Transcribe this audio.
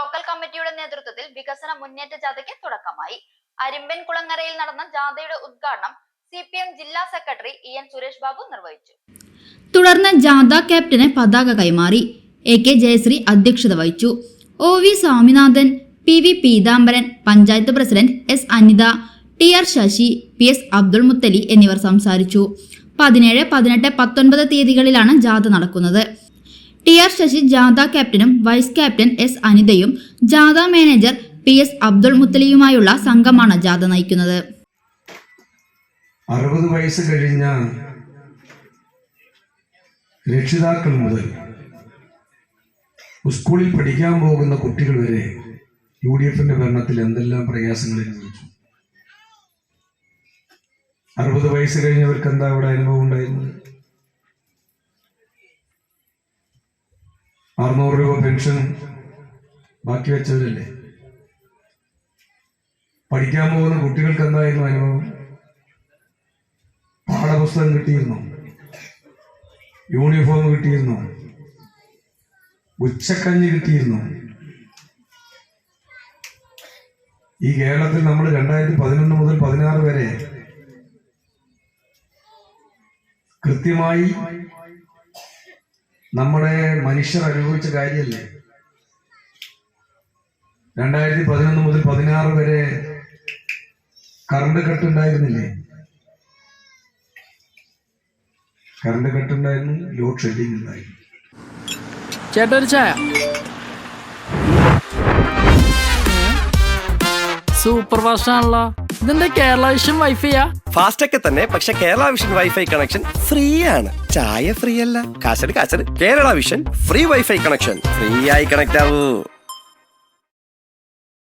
Local കമ്മിറ്റിയുടെ നേതൃത്വത്തിൽ വികസന മുന്നേറ്റ ജാഥയ്ക്ക് തുടക്കമായി. അരിമ്പൻ കുളങ്ങരയിൽ നടന്ന ജാഥയുടെ ഉദ്ഘാടനം CPM ജില്ലാ സെക്രട്ടറി EN സുരേഷ് ബാബു നിർവഹിച്ചു. തുടർന്ന് ജാഥ ക്യാപ്റ്റന് പതാക കൈമാറി. AK ജയശ്രീ അധ്യക്ഷത വഹിച്ചു. OV Swaminathan, PV Peethambaran, panchayat president S Anitha, TR Sasi, PS Abdul Muthali എന്നിവർ സംസാരിച്ചു. 17, 18, 19 തീയതികളിലാണ് ജാഥ നടക്കുന്നത്. TR ശശി ജാഥ ക്യാപ്റ്റനും വൈസ് ക്യാപ്റ്റൻ S അനിതയും ജാഥ മാനേജർ PS അബ്ദുൾ മുത്തലിയുമായുള്ള സംഘമാണ് ജാഥ നയിക്കുന്നത്. 60 വയസ്സ് കഴിഞ്ഞ രക്ഷിതാക്കൾ മുതൽ സ്കൂളിൽ പഠിക്കാൻ പോകുന്ന കുട്ടികൾ വരെ UDFന്റെ ഭരണത്തിൽ എന്തെല്ലാം പ്രയാസങ്ങൾ അനുഭവിച്ചു. 60 വയസ്സ് കഴിഞ്ഞവർക്ക് എന്താ അവിടെ അനുഭവം ഉണ്ടായിരുന്നത്? 600 രൂപ പെൻഷൻ ബാക്കി വെച്ചവരല്ലേ. പഠിക്കാൻ പോകുന്ന കുട്ടികൾക്ക് എന്തായിരുന്നു അനുഭവം? പാഠപുസ്തകം കിട്ടിയിരുന്നോ? യൂണിഫോം കിട്ടിയിരുന്നോ? ഉച്ചക്കഞ്ഞി കിട്ടിയിരുന്നോ? ഈ കേരളത്തിൽ നമ്മൾ 2011 മുതൽ 16 വരെ കൃത്യമായി നമ്മുടെ മനുഷ്യർ അനുഭവിച്ച കാര്യമല്ലേ. 2011 മുതൽ 16 വരെ കറണ്ട് കട്ടുണ്ടായിരുന്നില്ലേ? കറണ്ട് കട്ടുണ്ടായിരുന്നു, ലോഡ് ഷെഡിങ് ഉണ്ടായിരുന്നു. ചേട്ടാ ഒരു ചായ. സൂപ്പർ ഫാസ്റ്റ് ആണല്ലോ. ഇതെന്താ കേരള വിഷൻ വൈഫൈയാ? ഫാസ്റ്റ് ഒക്കെ തന്നെ, പക്ഷെ Kerala vision wifi connection free ആണ്. ചായ ഫ്രീ അല്ല, കാശട്. Kerala vision free wifi connection. Free ആയി കണക്ട് ആവൂ.